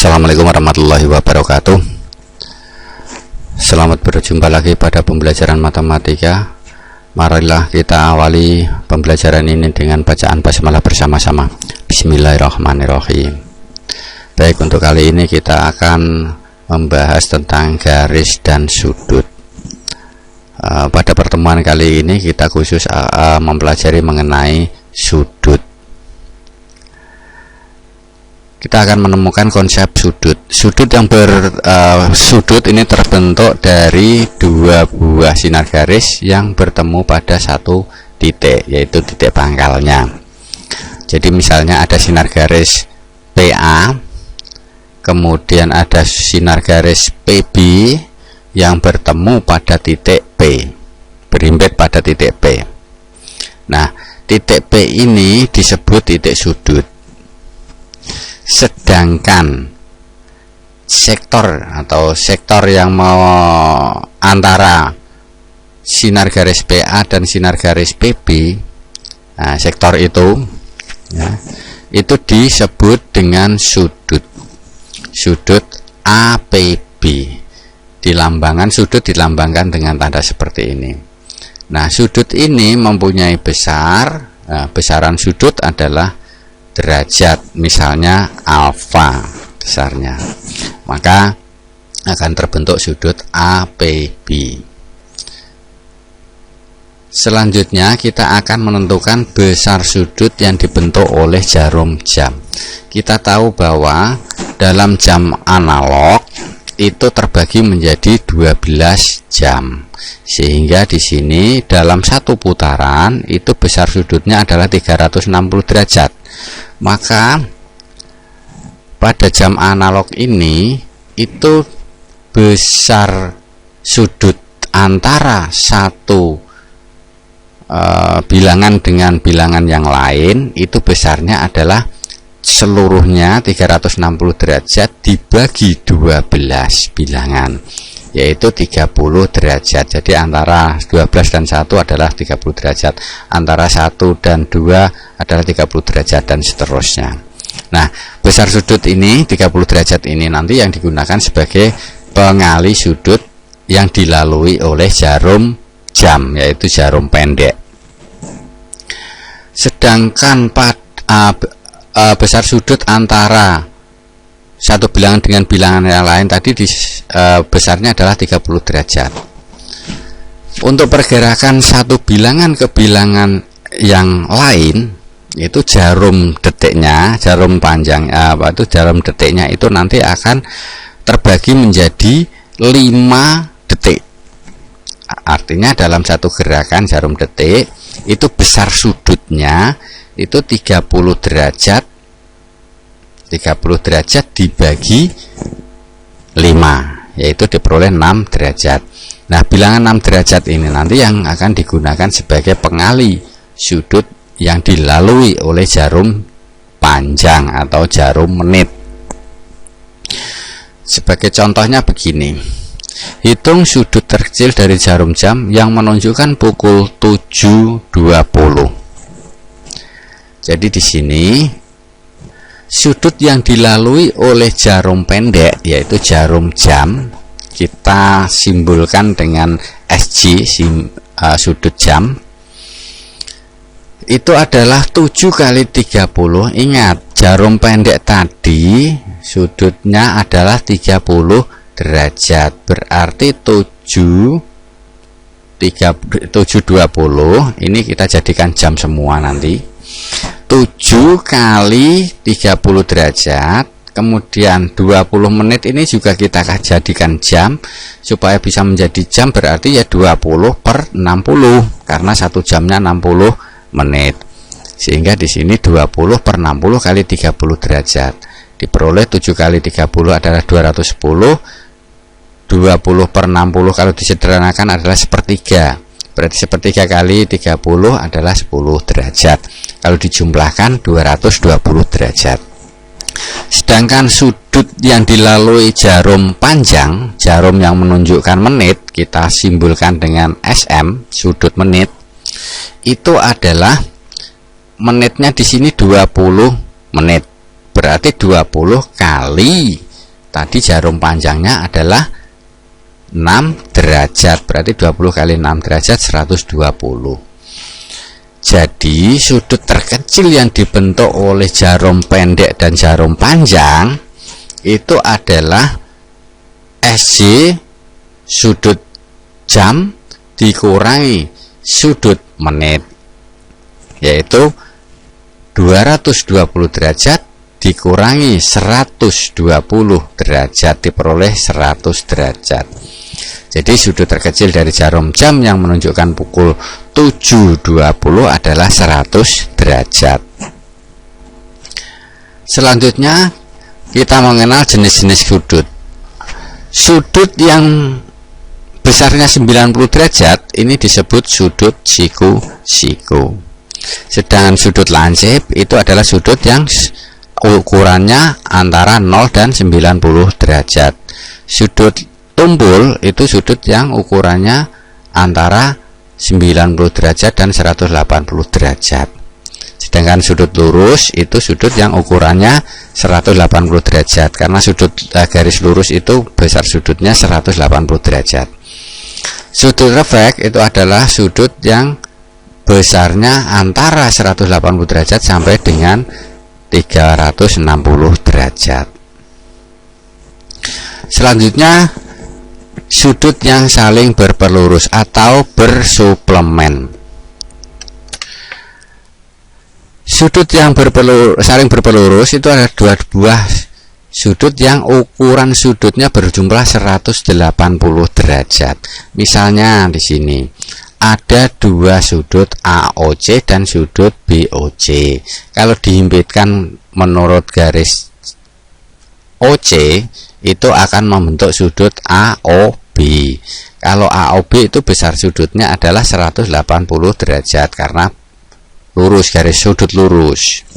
Assalamualaikum warahmatullahi wabarakatuh. Selamat berjumpa lagi pada pembelajaran matematika. Marilah kita awali pembelajaran ini dengan bacaan basmalah bersama-sama. Bismillahirrahmanirrahim. Baik, untuk kali ini kita akan membahas tentang garis dan sudut. Pada pertemuan kali ini kita khusus mempelajari mengenai sudut. Kita akan menemukan konsep sudut. Sudut ini terbentuk dari dua buah sinar garis yang bertemu pada satu titik, yaitu titik pangkalnya. Jadi misalnya ada sinar garis PA, kemudian ada sinar garis PB yang bertemu pada titik P, berhimpit pada titik P. Nah, titik P ini disebut titik sudut. Sedangkan sektor yang mau antara sinar garis PA dan sinar garis PB, nah, sektor itu ya, itu disebut dengan sudut APB. Sudut dilambangkan dengan tanda seperti ini. Nah, sudut ini mempunyai besaran sudut adalah derajat, misalnya alfa besarnya, maka akan terbentuk sudut APB. Selanjutnya kita akan menentukan besar sudut yang dibentuk oleh jarum jam. Kita tahu bahwa dalam jam analog itu terbagi menjadi 12 jam, sehingga di sini dalam satu putaran itu besar sudutnya adalah 360 derajat. Maka pada jam analog ini itu besar sudut antara satu bilangan dengan bilangan yang lain itu besarnya adalah seluruhnya 360 derajat dibagi 12 bilangan, yaitu 30 derajat. Jadi antara 12 dan 1 adalah 30 derajat, antara 1 dan 2 adalah 30 derajat, dan seterusnya. Nah, besar sudut ini 30 derajat ini nanti yang digunakan sebagai pengali sudut yang dilalui oleh jarum jam, yaitu jarum pendek. Sedangkan besar sudut antara satu bilangan dengan bilangan yang lain tadi besarnya adalah 30 derajat. Untuk pergerakan satu bilangan ke bilangan yang lain, itu jarum detiknya, jarum detiknya itu nanti akan terbagi menjadi 5 detik. Artinya dalam satu gerakan jarum detik itu besar sudutnya itu 30 derajat dibagi 5, yaitu diperoleh 6 derajat. Nah, bilangan 6 derajat ini nanti yang akan digunakan sebagai pengali sudut yang dilalui oleh jarum panjang atau jarum menit. Sebagai contohnya begini, hitung sudut terkecil dari jarum jam yang menunjukkan pukul 7.20. Jadi di sini sudut yang dilalui oleh jarum pendek, yaitu jarum jam, kita simbolkan dengan SG, sudut jam, itu adalah 7 kali 30. Ingat, jarum pendek tadi sudutnya adalah 30 derajat, berarti 7.20 ini kita jadikan jam semua nanti. 7 kali 30 derajat, kemudian 20 menit ini juga kita jadikan jam. Supaya bisa menjadi jam berarti ya 20/60, karena satu jamnya 60 menit. Sehingga di sini 20/60 kali 30 derajat diperoleh 7 kali 30 adalah 210. 20/60 kalau disederhanakan adalah sepertiga, berarti sepertiga kali 30 adalah 10 derajat. Kalau dijumlahkan 220 derajat. Sedangkan sudut yang dilalui jarum panjang, jarum yang menunjukkan menit, kita simbolkan dengan SM, sudut menit, itu adalah menitnya di sini 20 menit. Berarti 20 kali tadi jarum panjangnya adalah 6 derajat, berarti 20 kali 6 derajat 120. Jadi sudut terkecil yang dibentuk oleh jarum pendek dan jarum panjang itu adalah SJ sudut jam dikurangi sudut menit, yaitu 220 derajat dikurangi 120 derajat diperoleh 100 derajat. Jadi sudut terkecil dari jarum jam yang menunjukkan pukul 7.20 adalah 100 derajat. Selanjutnya kita mengenal jenis-jenis sudut. Sudut yang besarnya 90 derajat ini disebut sudut siku-siku. Sedangkan sudut lancip itu adalah sudut yang ukurannya antara 0 dan 90 derajat. Sudut tumpul itu sudut yang ukurannya antara 90 derajat dan 180 derajat. Sedangkan sudut lurus itu sudut yang ukurannya 180 derajat, karena sudut garis lurus itu besar sudutnya 180 derajat. Sudut refleks itu adalah sudut yang besarnya antara 180 derajat sampai dengan 360 derajat. Selanjutnya sudut yang saling berpelurus atau bersuplemen. Sudut yang saling berpelurus itu ada dua buah sudut yang ukuran sudutnya berjumlah 180 derajat. Misalnya di sini ada dua sudut AOC dan sudut BOC. Kalau dihimpitkan menurut garis OC itu akan membentuk sudut AOB. Kalau AOB itu besar sudutnya adalah 180 derajat karena lurus, garis sudut lurus.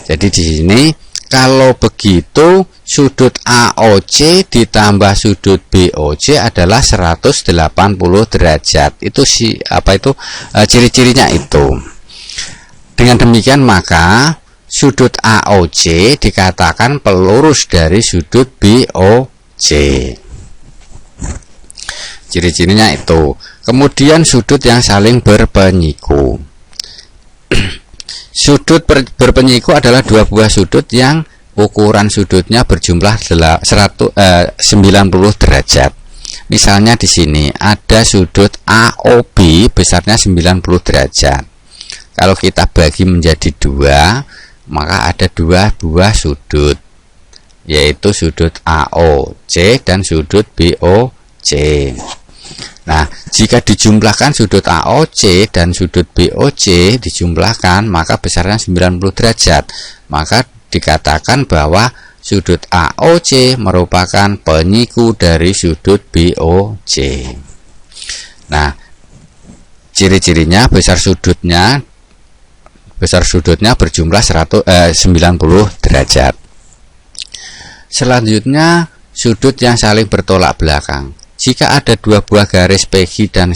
Jadi di sini kalau begitu sudut AOC ditambah sudut BOC adalah 180 derajat. Itu ciri-cirinya itu. Dengan demikian maka sudut AOC dikatakan pelurus dari sudut BOC. Ciri-cirinya itu. Kemudian sudut yang saling berpenyiku. Sudut berpenyiku adalah dua buah sudut yang ukuran sudutnya berjumlah 90 derajat. Misalnya di sini ada sudut AOB besarnya 90 derajat. Kalau kita bagi menjadi dua, maka ada dua buah sudut, yaitu sudut AOC dan sudut BOC. Nah, jika dijumlahkan sudut AOC dan sudut BOC dijumlahkan, maka besarnya 90 derajat. Maka dikatakan bahwa sudut AOC merupakan penyiku dari sudut BOC. Nah, ciri-cirinya besar sudutnya berjumlah 90 derajat. Selanjutnya sudut yang saling bertolak belakang. Jika ada dua buah garis PQ dan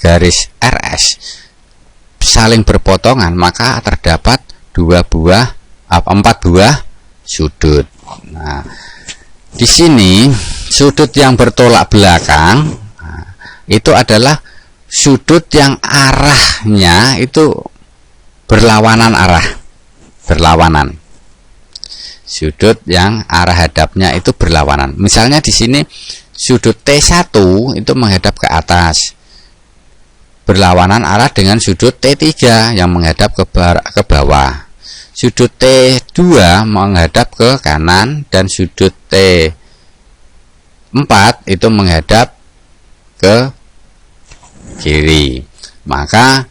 garis RS saling berpotongan, maka terdapat empat buah sudut. Nah, di sini sudut yang bertolak belakang itu adalah sudut yang arahnya itu berlawanan arah. Sudut yang arah hadapnya itu berlawanan. Misalnya di sini sudut T1 itu menghadap ke atas, berlawanan arah dengan sudut T3 yang menghadap ke bawah. Sudut T2 menghadap ke kanan dan sudut T4 itu menghadap ke kiri. Maka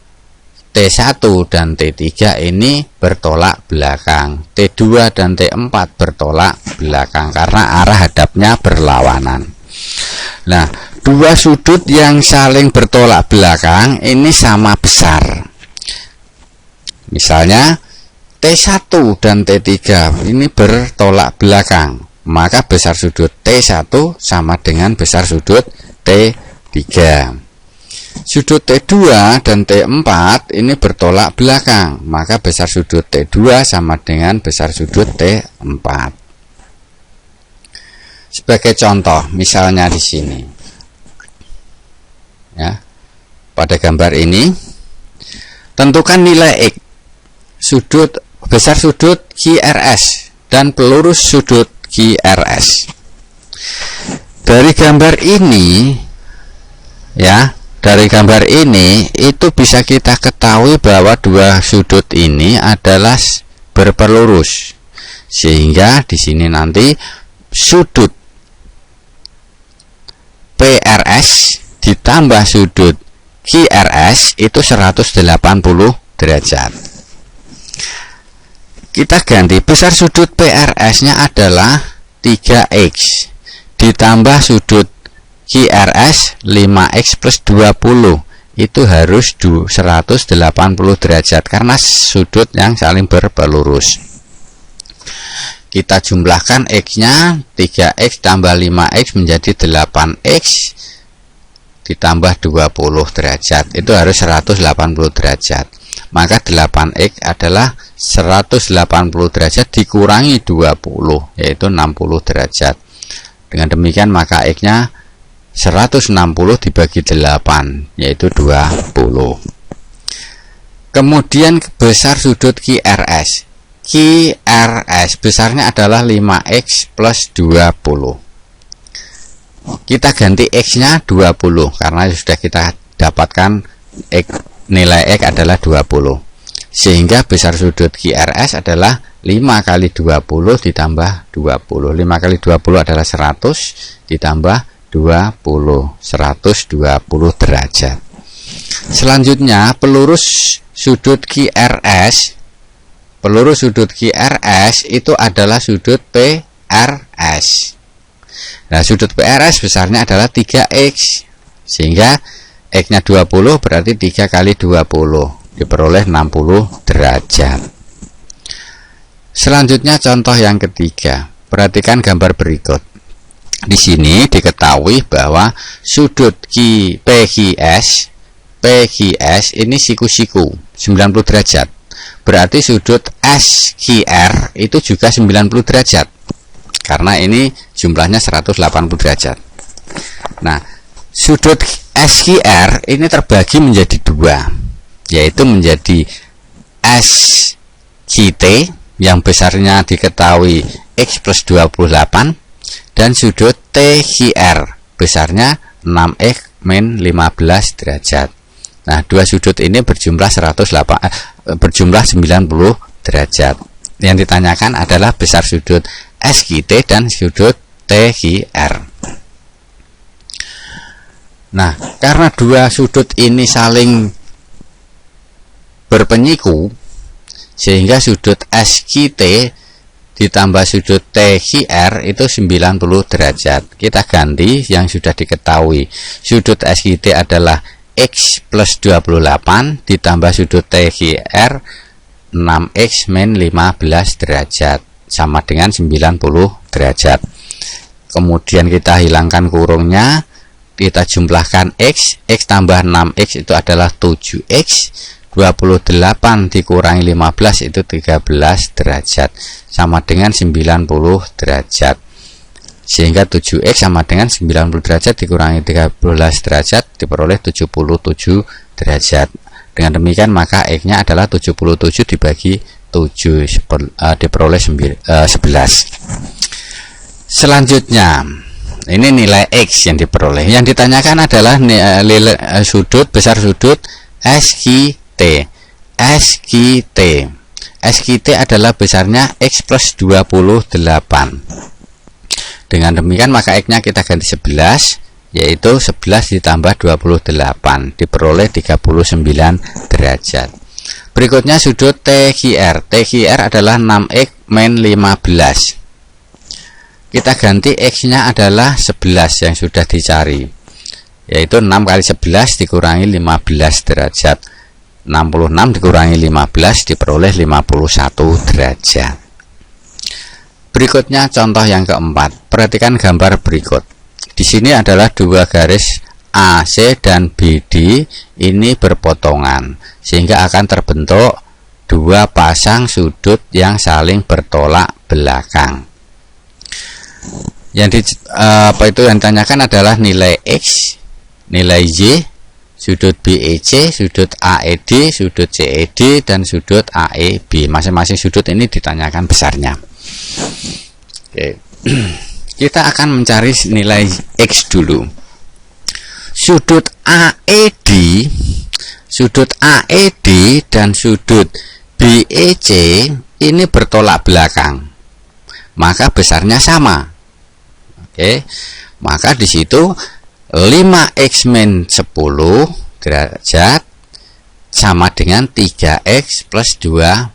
T1 dan T3 ini bertolak belakang. T2 dan T4 bertolak belakang karena arah hadapnya berlawanan. Nah, dua sudut yang saling bertolak belakang ini sama besar. Misalnya T1 dan T3 ini bertolak belakang, maka besar sudut T1 sama dengan besar sudut T3. Sudut T2 dan T4 ini bertolak belakang, maka besar sudut T2 sama dengan besar sudut T4. Sebagai contoh, misalnya di sini, ya, pada gambar ini, tentukan nilai X, sudut besar sudut QRS dan pelurus sudut QRS. Dari gambar ini, ya, dari gambar ini itu bisa kita ketahui bahwa dua sudut ini adalah berpelurus, sehingga di sini nanti sudut PRS ditambah sudut QRS itu 180 derajat. Kita ganti, besar sudut PRS nya adalah 3X ditambah sudut QRS 5X plus 20, itu harus 180 derajat karena sudut yang saling berpelurus. Kita jumlahkan X nya, 3X tambah 5X menjadi 8X ditambah 20 derajat, itu harus 180 derajat. Maka 8X adalah 180 derajat dikurangi 20, yaitu 60 derajat. Dengan demikian maka X nya 160 dibagi 8, yaitu 20. Kemudian besar sudut QRS besarnya adalah 5X plus 20. Kita ganti X nya 20 karena sudah kita dapatkan nilai X adalah 20, sehingga besar sudut QRS adalah 5 kali 20 ditambah 20. 5 kali 20 adalah 100 ditambah 20, 120 derajat. Selanjutnya pelurus sudut QRS itu adalah sudut PRS. Nah, sudut PRS besarnya adalah 3X, sehingga X nya 20 berarti 3 kali 20 diperoleh 60 derajat. Selanjutnya contoh yang ketiga, perhatikan gambar berikut. Di sini diketahui bahwa sudut PQS ini siku-siku 90 derajat. Berarti sudut SQR itu juga 90 derajat. Karena ini jumlahnya 180 derajat. Nah, sudut SQR ini terbagi menjadi dua, yaitu menjadi SQT yang besarnya diketahui X plus 28 dan sudut TQR besarnya 6X min 15 derajat. Nah, dua sudut ini berjumlah 90 derajat. Yang ditanyakan adalah besar sudut SQT dan sudut TQR. Nah, karena dua sudut ini saling berpenyiku, sehingga sudut SQT ditambah sudut TQR itu 90 derajat. Kita ganti yang sudah diketahui. Sudut SQT adalah X plus 28 ditambah sudut TQR 6X min 15 derajat sama dengan 90 derajat. Kemudian kita hilangkan kurungnya, kita jumlahkan X tambah 6X itu adalah 7X, 28 dikurangi 15 itu 13 derajat sama dengan 90 derajat. Sehingga 7X sama dengan 90 derajat dikurangi 13 derajat diperoleh 77 derajat. Dengan demikian maka X-nya adalah 77 dibagi 7 diperoleh 11. Selanjutnya ini nilai X yang diperoleh. Yang ditanyakan adalah nilai sudut besar sudut SQT. SQT adalah besarnya X plus 28. Dengan demikian maka X-nya kita ganti 11, yaitu 11 ditambah 28 diperoleh 39 derajat. Berikutnya sudut TQR. TQR adalah 6X min 15. Kita ganti X-nya adalah 11 yang sudah dicari, yaitu 6 kali 11 dikurangi 15 derajat. 66 dikurangi 15 diperoleh 51 derajat. Berikutnya contoh yang keempat. Perhatikan gambar berikut. Di sini adalah dua garis AC dan BD ini berpotongan, sehingga akan terbentuk dua pasang sudut yang saling bertolak belakang. Yang ditanyakan adalah nilai X, nilai Y, sudut BEC, sudut AED, sudut CED, dan sudut AEB. Masing-masing sudut ini ditanyakan besarnya. Oke. Kita akan mencari nilai X dulu. Sudut AED dan sudut BEC ini bertolak belakang, maka besarnya sama. Oke, maka di situ 5x min 10 derajat sama dengan 3x plus 20.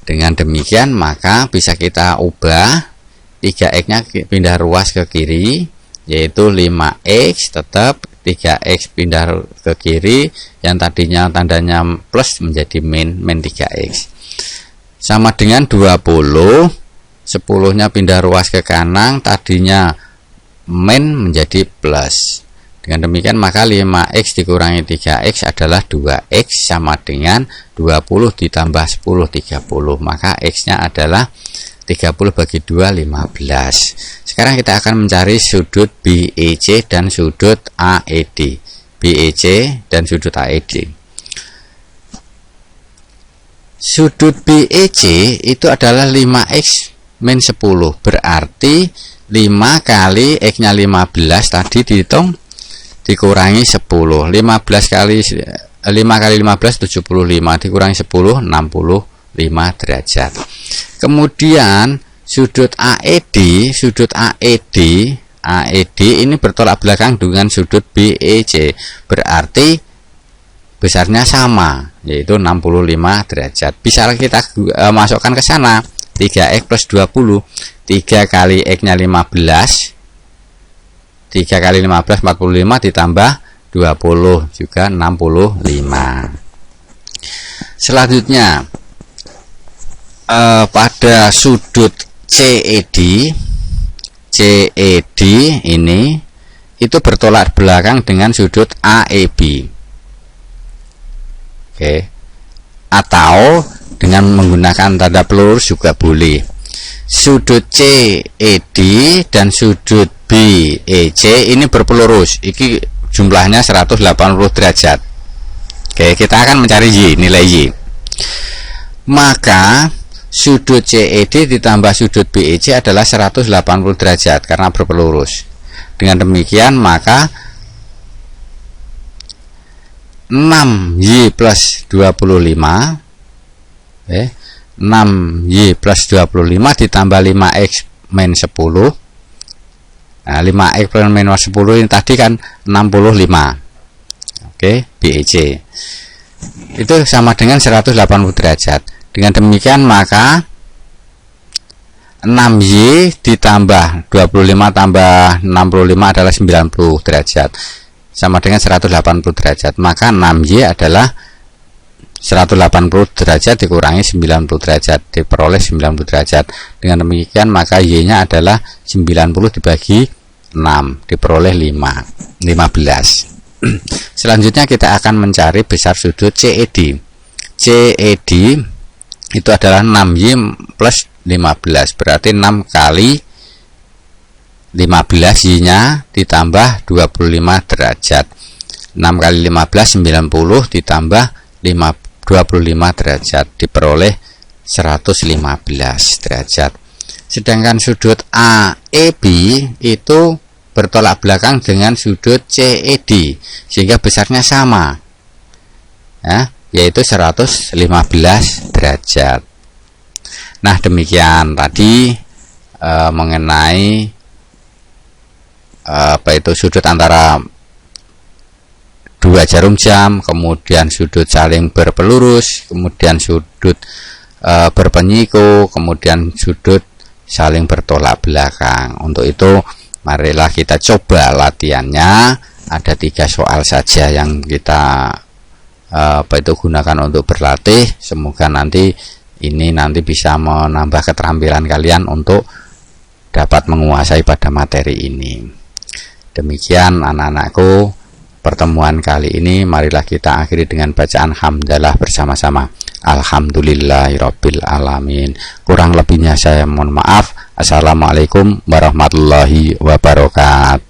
Dengan demikian maka bisa kita ubah 3x nya pindah ruas ke kiri, yaitu 5x tetap 3x pindah ke kiri, yang tadinya tandanya plus menjadi min 3x, sama dengan 20. 10 nya pindah ruas ke kanan, tadinya min menjadi plus. Dengan demikian maka 5x dikurangi 3x adalah 2x, sama dengan 20 ditambah 10 30, maka x nya adalah 30 bagi 2 15. Sekarang kita akan mencari sudut BEC dan sudut AED. BEC dan sudut AED. Sudut BEC itu adalah 5x min 10, berarti 5 kali x nya 15 tadi dihitung dikurangi 10. 5 kali 15 75, dikurangi 10 65 derajat. Kemudian sudut AED ini bertolak belakang dengan sudut BEC, berarti besarnya sama, yaitu 65 derajat. Bisa kita masukkan ke sana 3x plus 20. 3 kali x nya 15, 3 kali 15 45, ditambah 20 juga 65. Selanjutnya pada sudut CED ini itu bertolak belakang dengan sudut AEB. Oke. Atau dengan menggunakan tanda pelurus juga boleh. Sudut CED dan sudut BEC ini berpelurus. Iki jumlahnya 180 derajat. Oke, kita akan mencari Y, nilai Y. Maka sudut CED ditambah sudut BEC adalah 180 derajat karena berpelurus. Dengan demikian maka 6Y plus 25, 6Y plus 25 ditambah 5x min 10. Nah, 5x plus min 10 ini tadi kan 65. Oke, BEC itu sama dengan 180 derajat. Dengan demikian maka 6Y ditambah 25 tambah 65 adalah 90 derajat, sama dengan 180 derajat. Maka 6Y adalah 180 derajat dikurangi 90 derajat, diperoleh 90 derajat. Dengan demikian maka Y nya adalah 90 dibagi 6, diperoleh 15. Selanjutnya kita akan mencari besar sudut CED. CED itu adalah 6Y plus 15, berarti 6 kali 15 Y nya ditambah 25 derajat. 6 kali 15 90 ditambah 25 derajat, diperoleh 115 derajat. Sedangkan sudut AEB itu bertolak belakang dengan sudut CED sehingga besarnya sama, ya, yaitu 115 derajat. Nah, demikian tadi mengenai sudut antara dua jarum jam, kemudian sudut saling berpelurus, kemudian sudut berpenyiku, kemudian sudut saling bertolak belakang. Untuk itu marilah kita coba latihannya. Ada 3 soal saja yang kita gunakan untuk berlatih. Semoga nanti bisa menambah keterampilan kalian untuk dapat menguasai pada materi ini. Demikian anak-anakku, pertemuan kali ini marilah kita akhiri dengan bacaan hamdalah bersama-sama. Alhamdulillahirabbil alamin. Kurang lebihnya saya mohon maaf. Assalamualaikum warahmatullahi wabarakatuh.